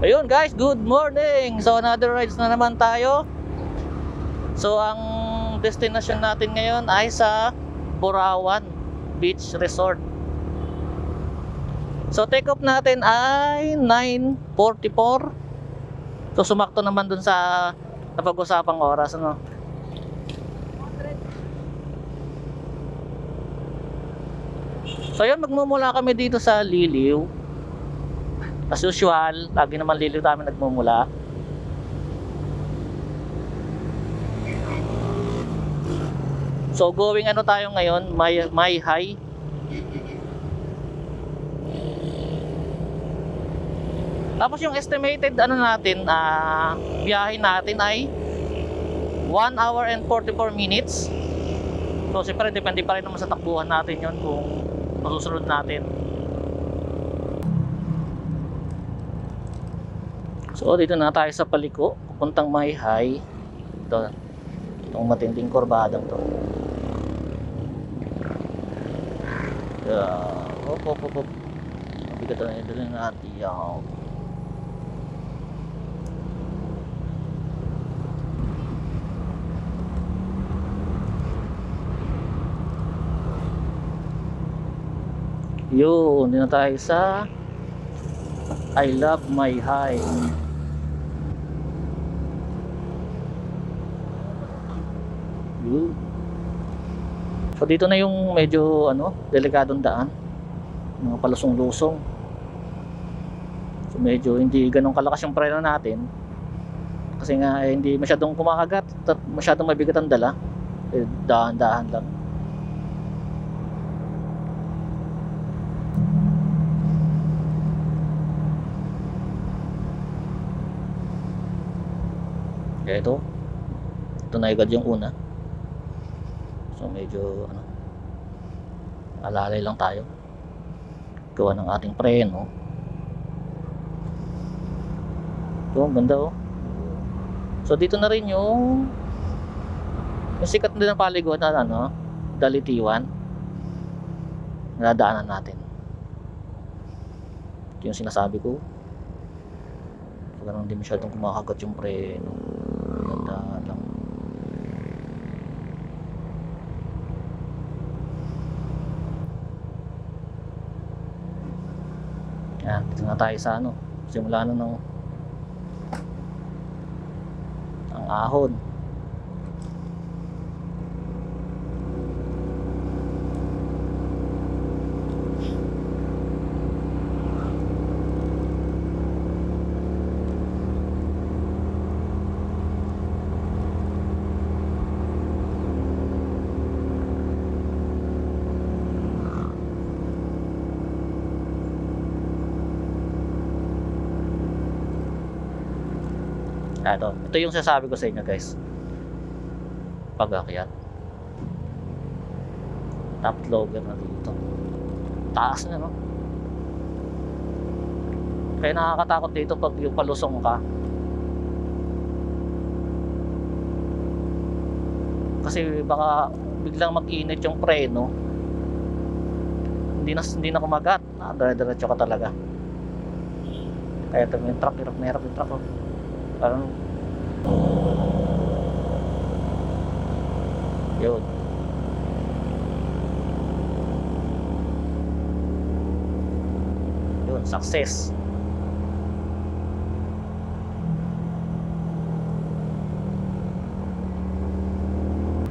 Ayun guys, good morning! So another rides na naman tayo. So ang destination natin ngayon ay sa Borawan Beach Resort. So take off natin ay 9:44. So sumakto naman dun sa napag-usapang oras, ano? So yun, magmumula kami dito sa Liliw. As usual, lagi naman Liliw namin nagmumula. So going ano tayo ngayon, may high. Tapos yung estimated ano natin, biyahe natin ay 1 hour and 44 minutes. So siyempre depende pa rin naman sa takbuhan natin yon kung masusunod natin. So dito na tayo sa paliko, pupuntang Mayhay. Ito, itong matinding kurbadang to. Hop. Mabigat na yung daling natin. Yun, hindi na tayo sa I Love Mayhay. Yun. So dito na yung medyo delikadong daan, mga palusong-lusong. So medyo hindi ganun kalakas yung preno natin kasi nga hindi masyadong kumakagat at masyadong mabigat ang dala. Dahan-dahan lang. Kaya ito na agad yung una. So medyo alalay lang tayo gawa ng ating preno. Ito, ang ganda oh. So dito na rin yung sikat din ng paliguan na Dalitiwan na daanan natin. Ito yung sinasabi ko. So ganun, hindi masyadong kumakagat yung preno. Ganda lang. Yan, dito na tayo sa simula na ng ang ahon. Ito yung sasabi ko sa inyo guys. Pag-akyat, top loader na dito, taas na kaya nakakatakot dito pag yung palusong ka kasi baka biglang mag-init yung preno, hindi na kumagat, dire-diretso ka talaga. Kaya ito yung truck, hirap na hirap yung truck parang yun. Success.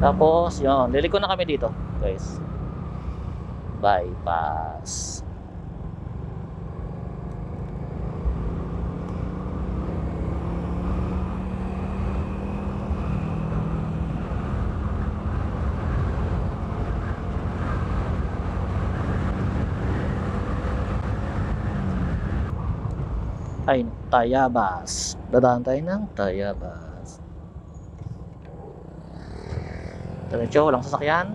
Tapos yun, liliko na kami dito guys, bypass. Ay, Tayabas. Dadaan tayo ng Tayabas. Diretso, walang sasakyan.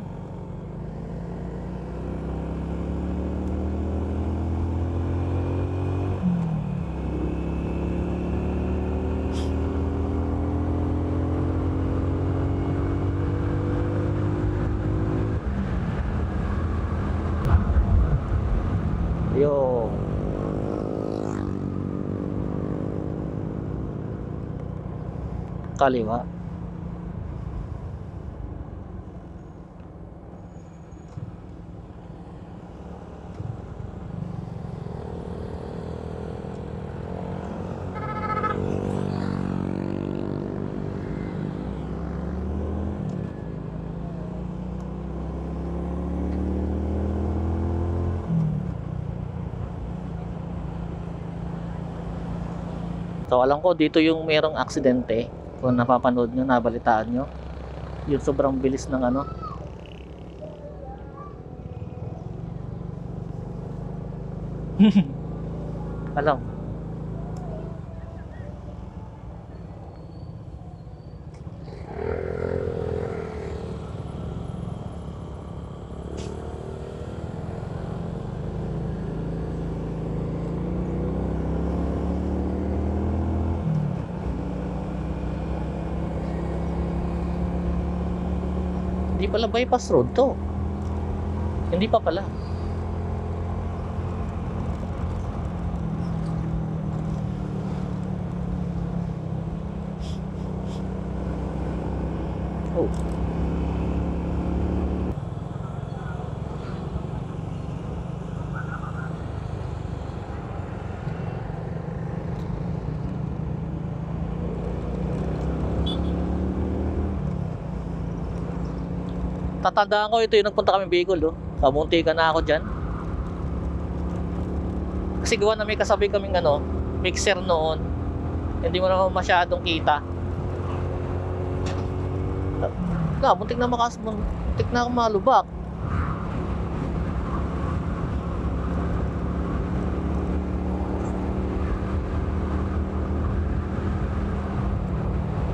Yo. Kaliwa. So alam ko dito yung merong aksidente. Kung napapanood nyo, nabalitaan nyo. Yung sobrang bilis ng ano. Alam. Hindi pala bypass road to. Hindi pa pala. Oh. Tatandaan ko ito yung nagpunta kami Bicol, oh. Pamunti ka na ako dyan. Kasi gawa na may kasabi kaming ano, mixer noon. Hindi mo naman masyadong kita. Muntik na muntik na malubak.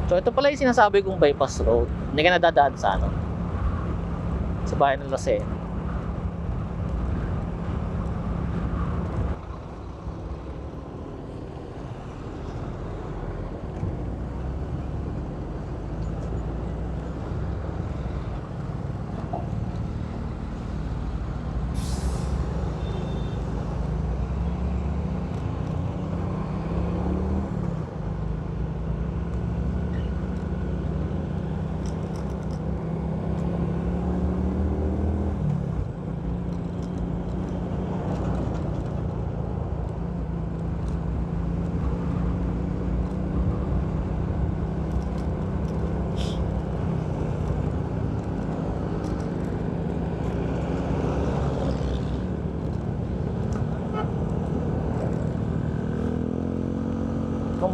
So ito pala yung sinasabi kong bypass road. Hindi ka nadadaan sa ano, sa bayan ng Lucena.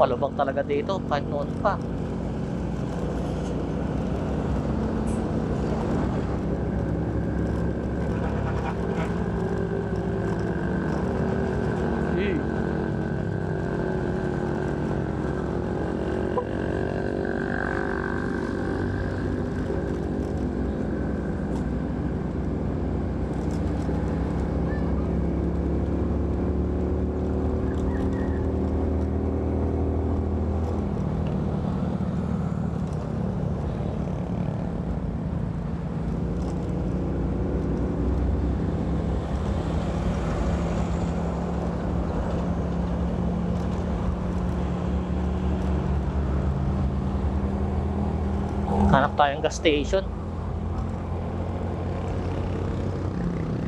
Malubak talaga dito kahit noon pa. Hanap tayong gas station.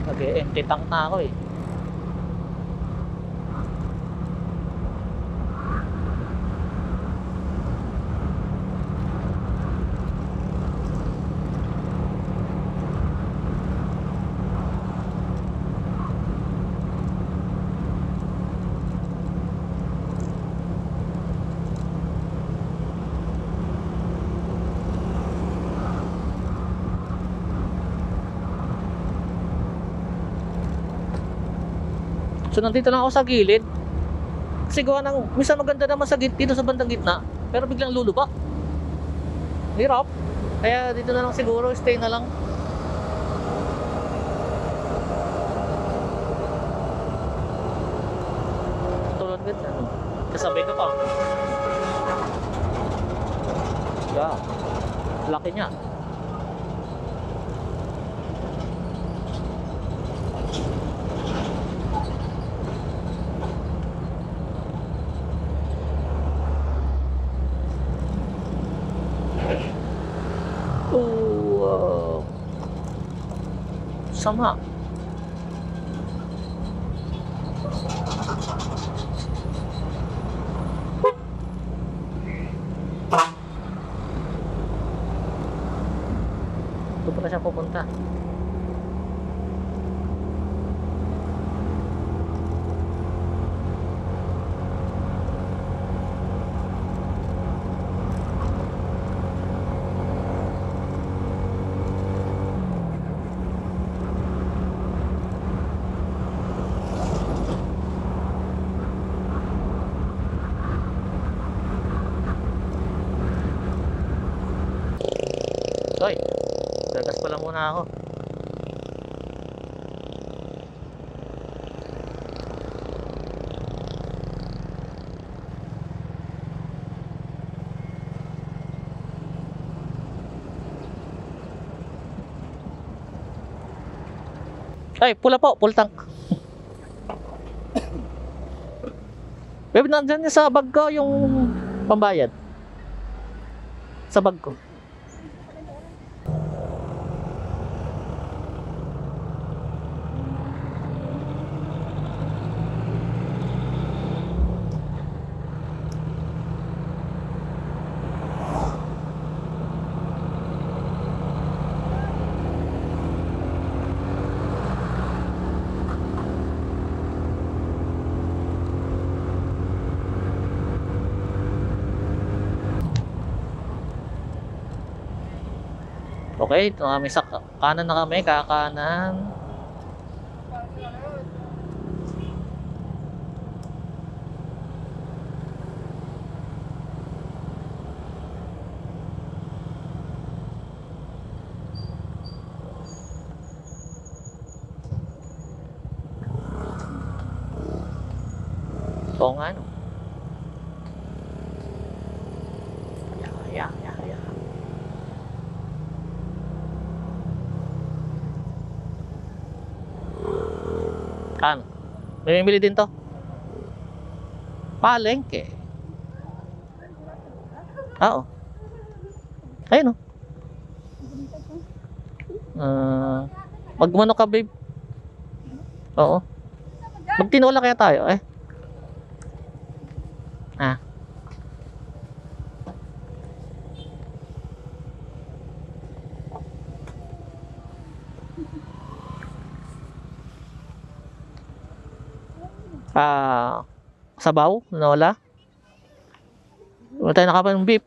Nag-empty tank na ako eh. So nandito lang ako sa gilid. Kasi gawa ng, minsan maganda naman sa dito sa bandang gitna, pero biglang lulubak. Hirap. Kaya dito na lang siguro, stay na lang. Tulad ka dyan. Kasabay ka pa. Yeah. Laki niya. sama. Ito pala siya pupunta. Hoy, gagas pala muna ako. Ay, pula po, full tank. Babe, nandyan sa bag ko yung pambayad. Sa bag ko. Okay, ito kami sa kanan na kami, kakanan. Oo nga, no? Yeah. Ano? May bibili din to? Palengke. Oo. Ayun, no? Magmano ka, babe? Oo. Magtinola kaya tayo, eh? Ah. Sabaw na wala. Wala tayo nakapan ng beef.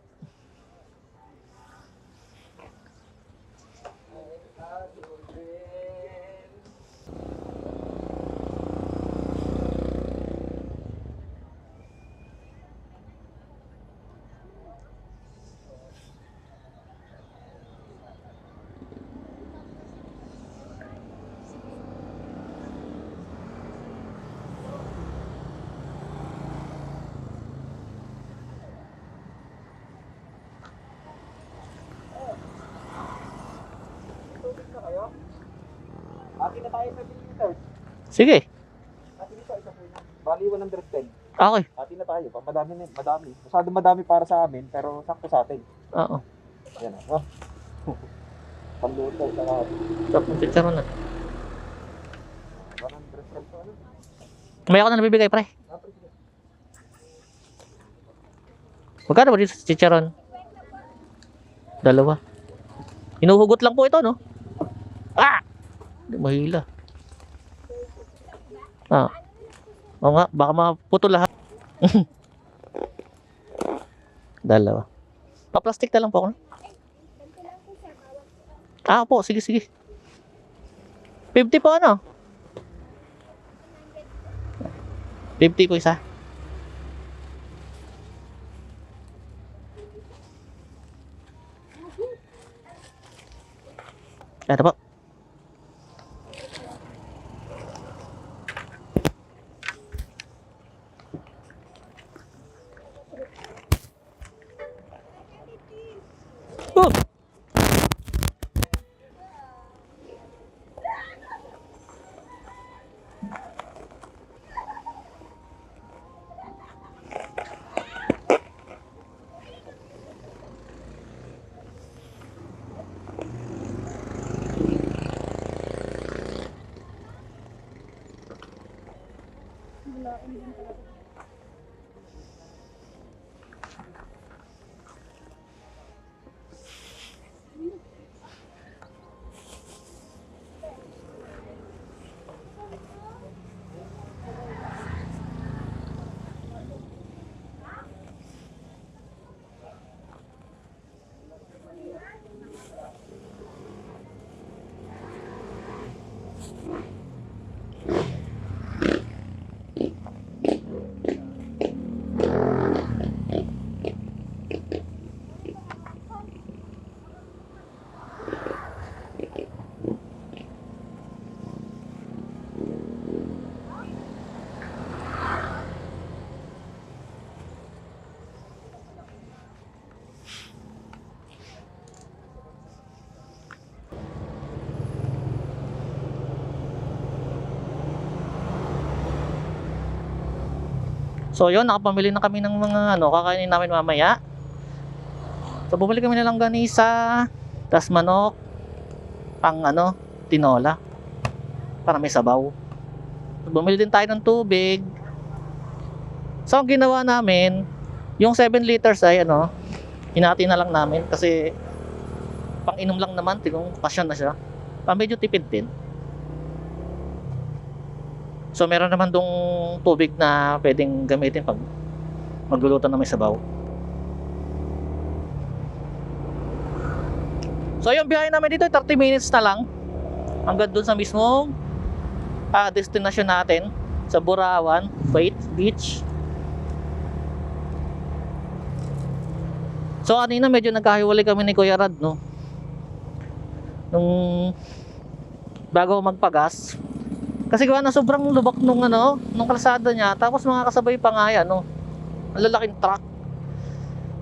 Atin na tayo sa liters. Sige. Atin na tayo sa bali 110. Okay. Atin na tayo. Madami na, madami. Masyado madami para sa amin, pero sakto sa atin. Oo. Yan o. Panluto sa atin. Stop ng picture na. 110 to ano? May ako na nabibigay, pre. Magkano ba dito sa chicharon? 2. Hinuhugot lang po ito, no? Ah! Hindi mahila. Ah. Oo nga, baka maputo lahat. 2. Pa-plastic na lang po ako. Ah, po, sige. 50 po ano? 50 po isa. Ito po. Oh! So yun, nakapamili na kami ng mga ano, kakainin namin mamaya. So bumili kami ng langganisa, tas manok, pang ano, tinola, para may sabaw. So, bumili din tayo ng tubig. So ang ginawa namin, yung 7 liters ay ano, hinati na lang namin kasi pang inom lang naman, tigong kasya na siya. Medyo tipid din. So meron naman dong tubig na pwedeng gamitin pag magluluto na may sabaw. So yung biyahe namin dito 30 minutes na lang hanggang dun sa mismong destination natin sa Burawan Beach. So kanina medyo nagkahiwalay kami ni Kuya Rad, no? Nung bago magpagas. Kasi gawa na sobrang lubak nung ano, nung kalsada niya, tapos mga kasabay pa nga yan, no. Ang lalaking truck.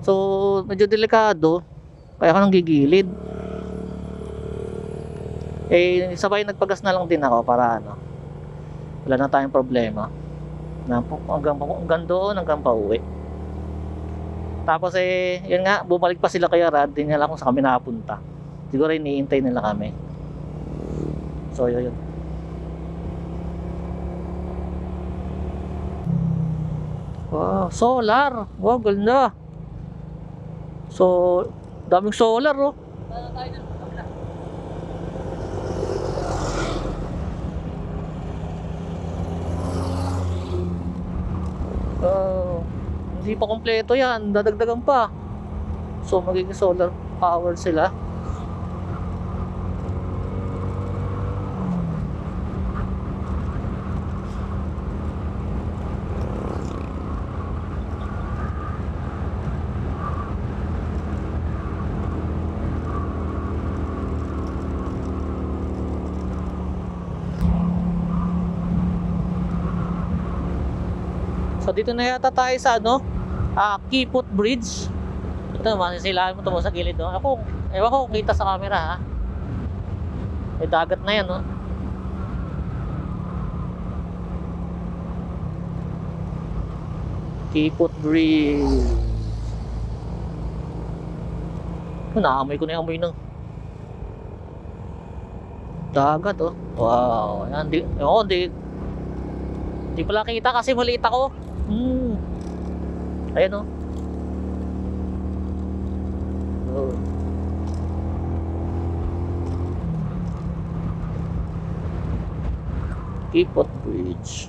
So, medyo delikado, kaya ako nang gigilid. Eh, sabay nagpagas na lang din ako para ano, wala na tayong problema. Hanggang doon, hanggang pauwi. Tapos eh, yun nga, bumalik pa sila kaya Rad, din nila kung sa kami nakapunta. Siguro iniintay nila kami. So, yun. Wow, solar. Wow, ganda. So, daming solar, oh. Hindi pa kompleto yan. Dadagdagan pa. So, magiging solar power sila. So dito na yata tayo sa ano, Kipot Bridge. Ito, masisilahan mo ito sa gilid, no? Ewan ko kung kita sa camera, ha. May dagat na yan, no? Kipot Bridge. Naamoy ko na yung amoy ng dagat, oh. Wow, yan, di pala kita kasi maliit ako. Ayan, oh. Kipot Bridge.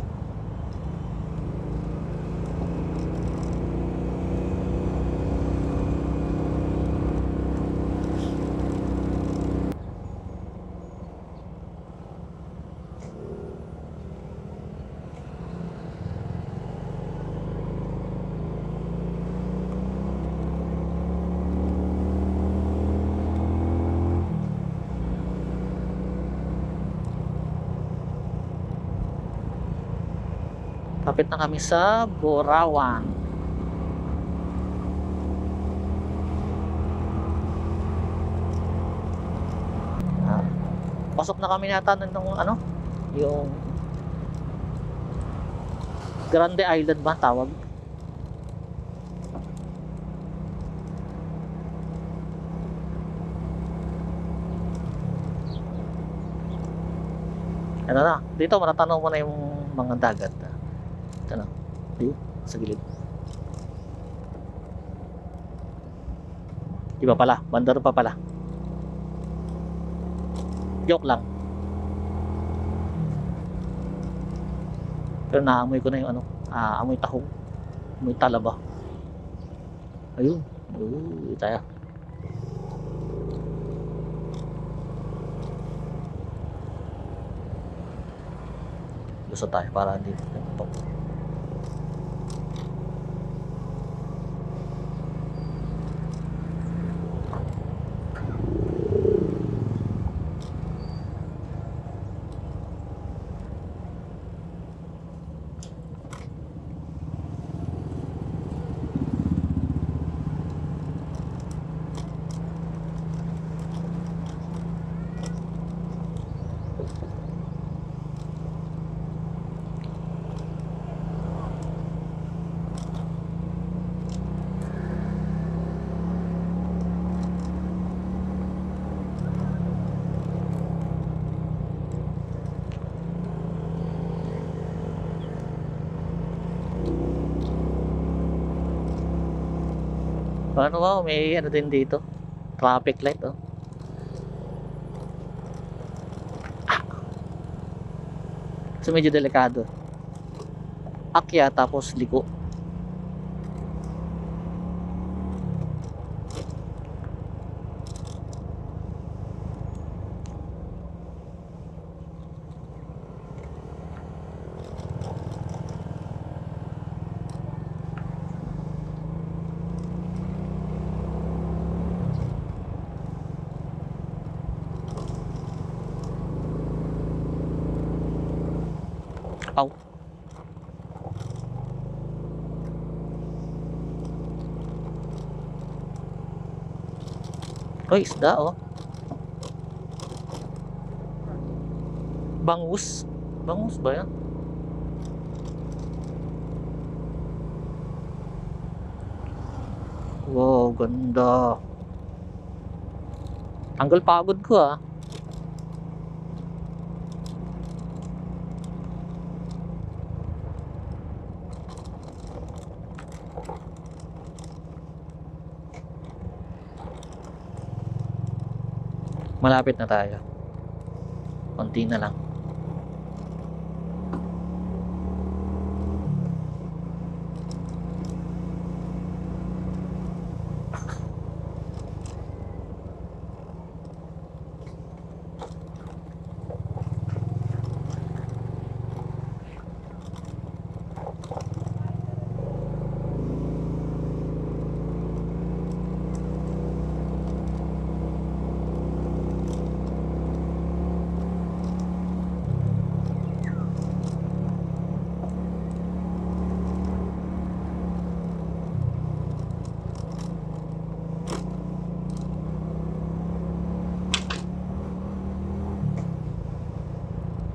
Kapit na kami sa Burawan. Pasok na kami yata ng ano, yung Grande Island ba tawag? Ano na, dito matatanaw mo na yung mga dagat. Ano? Ayun, sa gilid. Iba pala, bandaro pa pala. Joke lang. Pero naamoy ko na yung ano, amoy tahong, amoy talaba. Ayun, tayo. Gusto tayo para hindi ito. Ano ba, may ano din dito. Traffic light, oh. So medyo delikado. Akya tapos liko. Aw. Oy, isda, oh. Bangus. Bangus ba yan? Wow, ganda. Tanggal pagod ko, ah. Malapit na tayo. Konti na lang.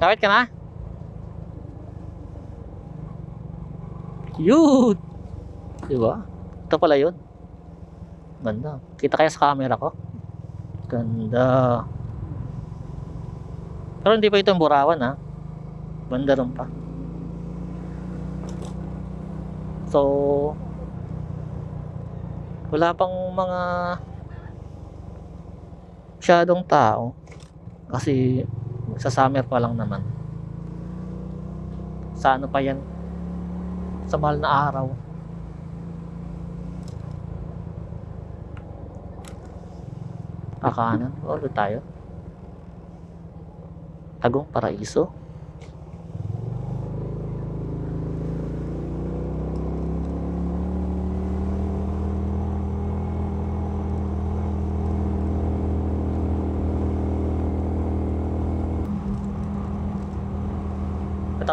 Kapit ka na? Yun! Diba? Ito pala yun. Ganda. Kita kaya sa camera ko? Ganda. Pero hindi pa ito yung Burawan, ha? Banda rin pa. So, wala pang mga masyadong tao. Kasi sa summer pa lang naman. Sa ano pa yan? Sa mahal na araw. Kakanan. O, doon tayo. Tagong Paraiso.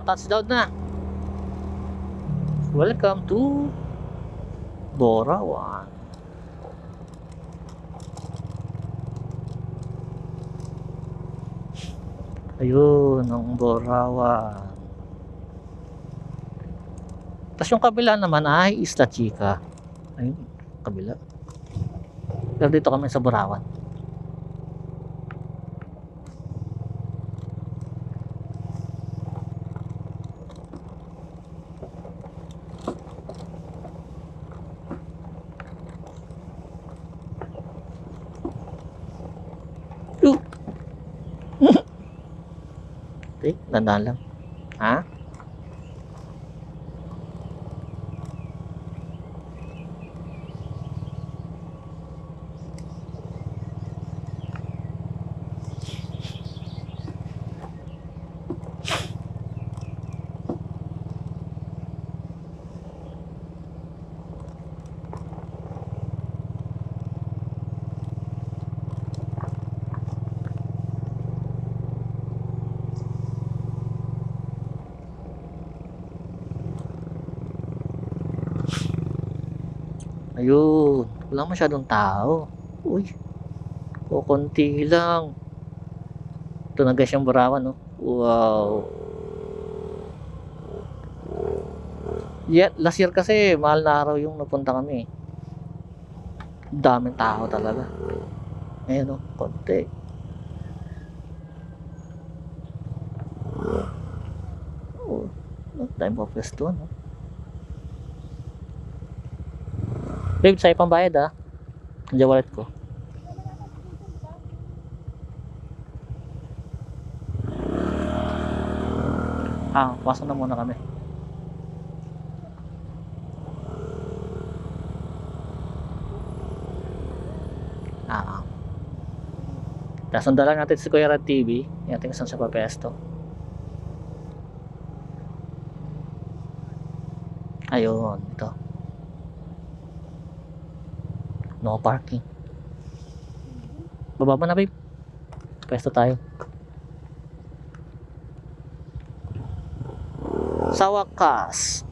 Touchdown na. Welcome to Burawan. Ayun ang Burawan. Tapos yung kabila naman ay Isla Chica. Ayun, kabila. Pero dito kami sa Burawan. Dandan lang. Ha? Ayun, wala masyadong tao. Uy, kukunti lang. Ito na guys yung Burawan, no? Wow. Yeah, last year kasi mahal na araw yung napunta kami. Daming tao talaga. Ayun, no? Konti. Oh, time of rest to, no? Babe, sa'yo pang bayad, ah. Nandiyan wallet ko. Pasok na muna kami. Nasundan lang natin si Kuya Rad TV. Natin kung saan siya papesto. Ayun, ito. No parking. Baba mo na, babe. Pesto tayo. Sa wakas.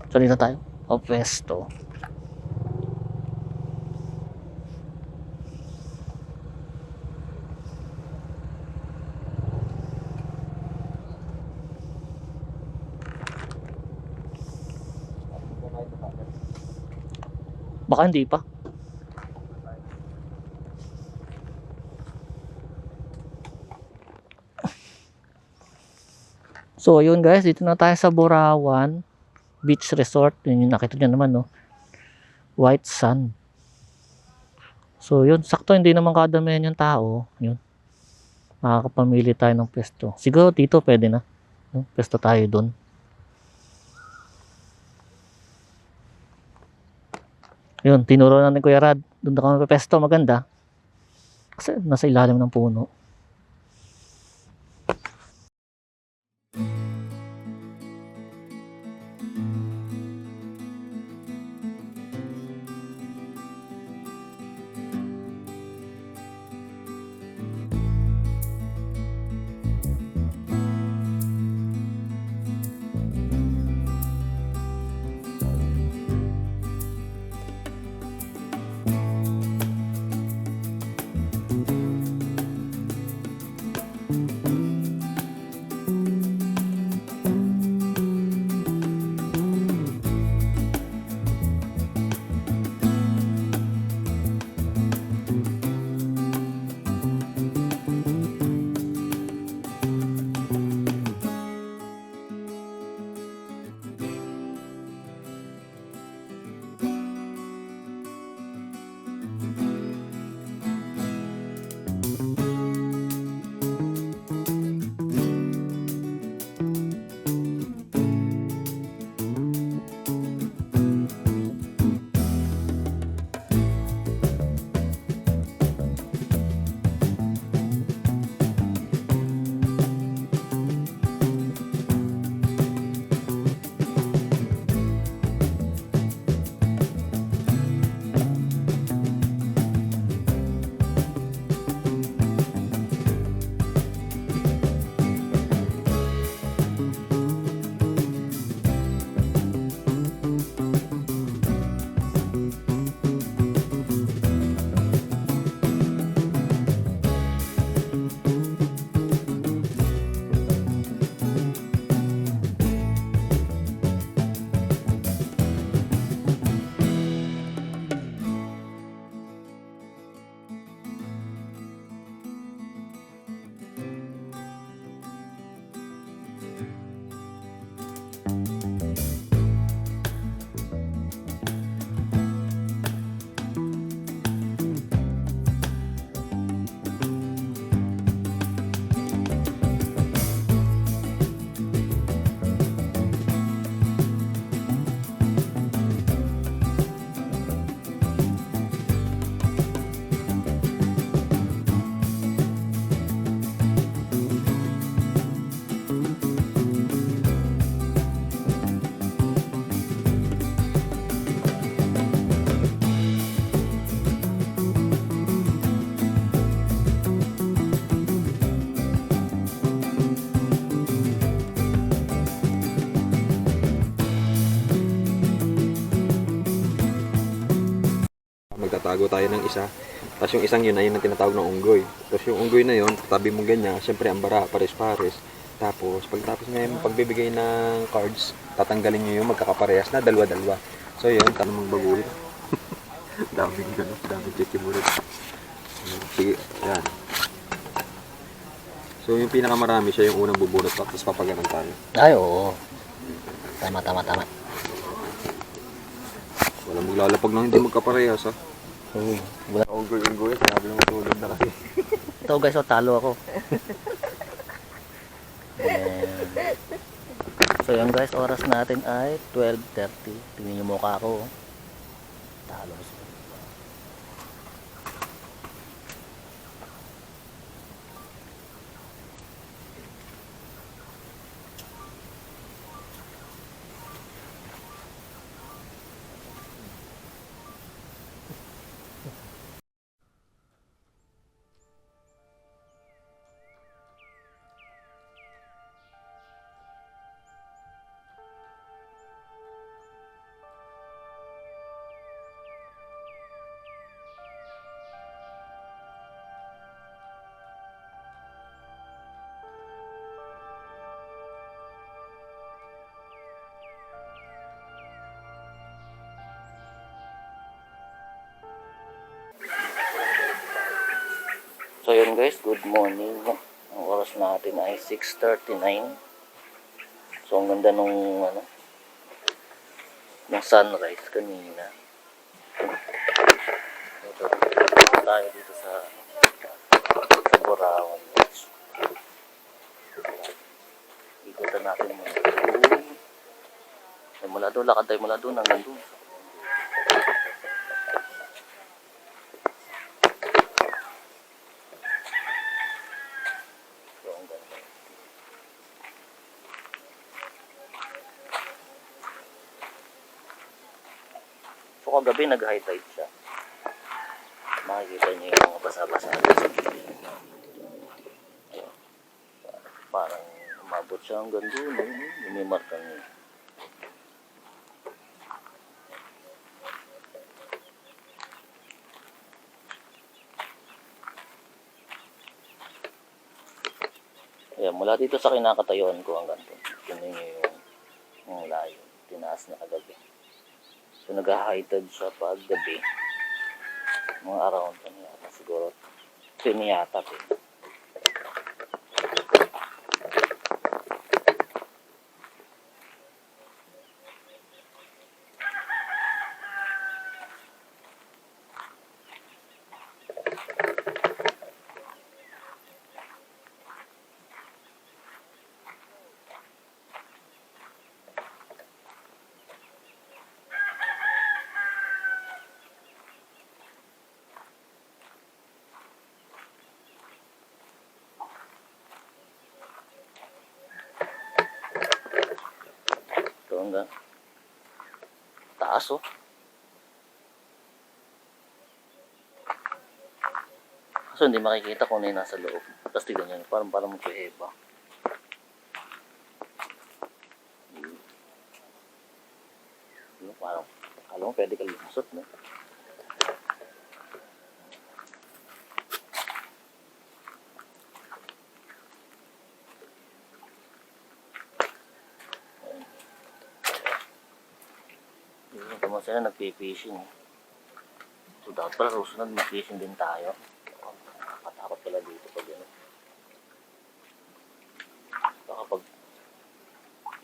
So dito tayo. O pesto. Baka hindi pa. So ayun guys, dito na tayo sa Burawan Beach Resort. Yun yung nakita nyo naman, no? White sand. So yun, sakto hindi naman kadamihan yung tao. Yun. Makakapamili tayo ng pesto. Siguro dito pwede na. Pesto tayo dun. Yun, tinuro na ni Kuya Rad. Doon na kami pesto, maganda. Kasi nasa ilalim ng puno. Magtatago tayo ng isa. Tapos yung isang yun ay yung tinatawag ng unggoy. Tapos yung unggoy na yun, tabi mo ganyan, syempre ang bara, pares-pares. Tapos pagtapos ngayon, pagbibigay ng cards, tatanggalin nyo yung magkakaparehas na dalawa-dalawa. So yun, tanong mong baguhin. Daming gano'n, daming chikimurit. Sige, yan. So yung pinakamarami siya yung unang bubunot tapos papaganon tayo. Ay, oo. Tama, tama, tama. Wala maglalapag nang hindi magkaparehas ha. Oo. Wala. Unggoy, sinabi mo matulog na kasi. Ito guys, oh, talo ako. Ayan. So yun guys, oras natin ay 12:30. Tingnan yung mukha ko. Oh. Talo siya. So yun guys, good morning. Ang oras natin ay 6:39. So ang ganda nung ng sunrise kanina. Ito, tayo dito sa Borawan. Ikutan natin muna. Ay, mula doon, lakad tayo mula doon hanggang doon. So, ang ganda. So, kagabi nag-high tide siya. Makikita niyo yung mga basa-basa sa bibig. Parang umabot siya hanggang doon. May markang niya. Ayan, mula dito sa kinakatayuan ko hanggang doon. Tingnan niyo yung layo. Tinaas niya kagabi. So nag-high tide siya pag gabi. Mga around yata siguro 10 yata. Ito hanggang taas oh. Kaso hindi makikita kung ano yung nasa loob. Tapos tignan nyo, parang magkuheba. Parang, alam mo, pwede ka lumusot, no? Yung naman sila nagpipishing. So dapat pala susunod mag-fishing din tayo. Nakatakot pala dito pag ano. Baka pag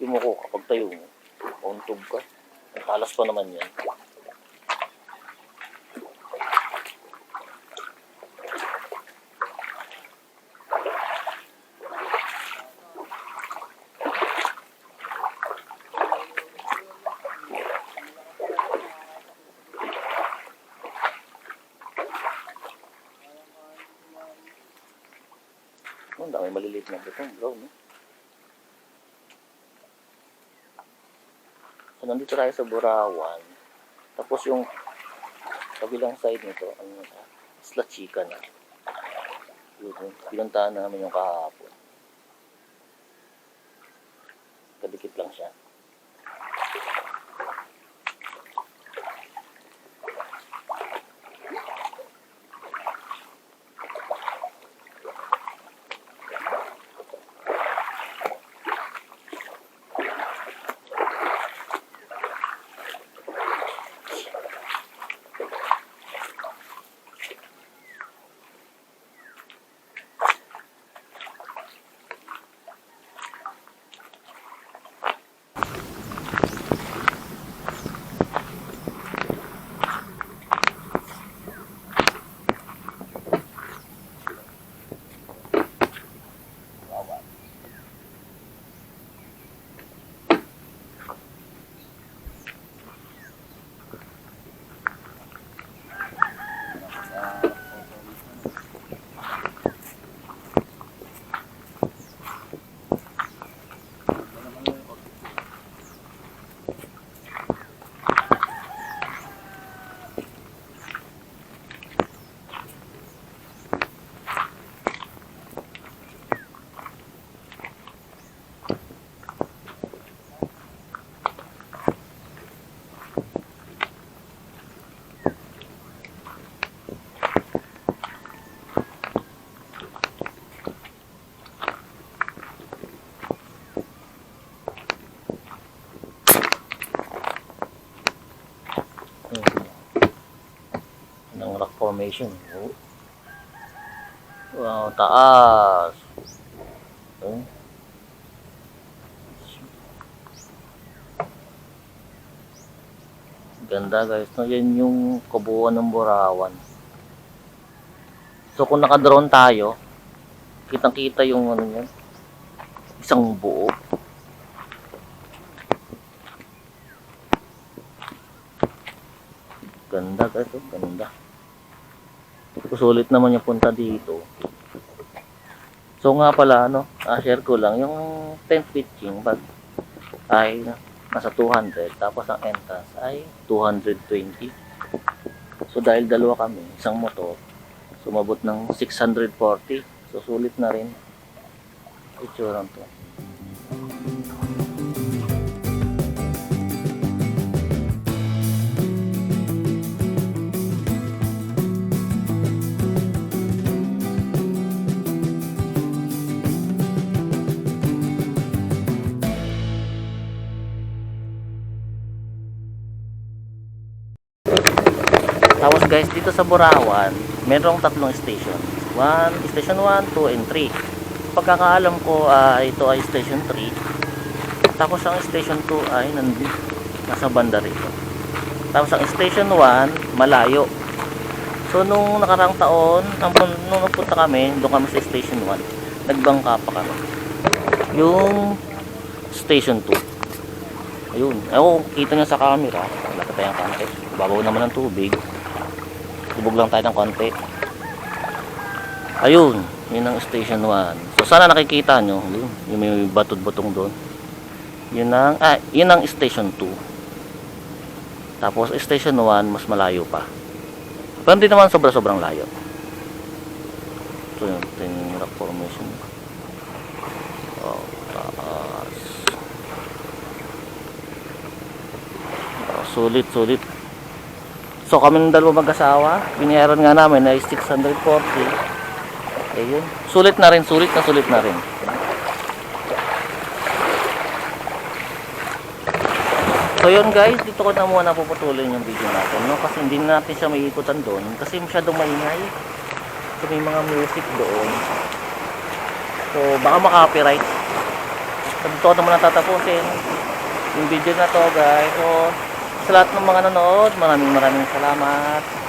yumuko ka, pag tayo mo, pauntog ka. Ang talas pa naman yan. Ang dami maliliit na butong, bro, no? So, nandito tayo sa Borawan. Tapos yung kabilang side nito, ano na, Isla Chica na. Yun, pinuntahan namin yung kahapon. Kadikit lang siya. formation. Oh. Wow, taas. Oh. Ganda guys, no? Yan yung kabuuan ng Burawan. So kung naka-drone tayo, kitang-kita yung ano yan, isang buo. Ganda guys, oh, ganda. Sulit naman yung punta dito. So nga pala, ano, share ko lang, yung tent pitching bag ay nasa 200, tapos ang entrance ay 220. So dahil dalawa kami, isang motor, sumabot ng 640. So sulit na rin. Itsura to. Tapos guys, dito sa Burawan, merong tatlong station. Station 1, 2, and 3. Pagkakaalam ko, ito ay station 3. Tapos ang station 2 ay nasa banda rito. Tapos ang station 1, malayo. So nung nakarang taon, nung napunta kami, doon kami sa station 1, nagbangka pa kami. Yung station 2. Ayun. Ewan, kita nyo sa camera. Wala pa tayong konti. Babaw naman ng tubig. Subog lang tayo ng konti. Ayun. Yun ang station 1. So sana nakikita nyo. Yun. Yung may batod-butong doon. Yun ang station 2. Tapos station 1 mas malayo pa. Pero hindi naman sobrang layo. So yun. Ito yung rock formation. Oh, taas. Sulit. So kami ng dalawa mag-asawa, binayaran nga namin ay 640. Ayun. Sulit na rin. So yun guys, dito ko na muna puputulin yung video natin, no? Kasi hindi na natin siya maiikutan doon kasi masyadong maingay. So may mga music doon. So baka ma-copyright. So dito ko naman natatapusin yung video na to guys. So sa lahat ng mga nanood, maraming salamat.